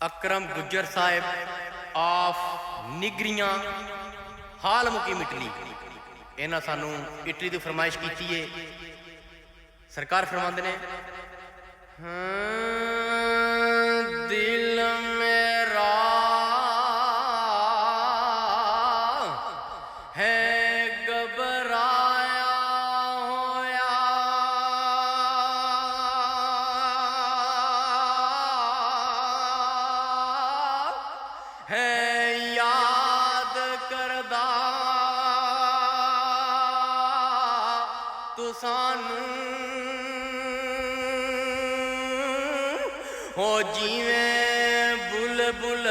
अकरम Gujjar Sahib of Nigrian हाल मुकीम Italy, इन्हां सानू इटली की फरमाइश की है। सरकार फरमाते ने, दिल मेरा है घबराया होया, है याद करदा तू सानू, हो जीवें बुलबुल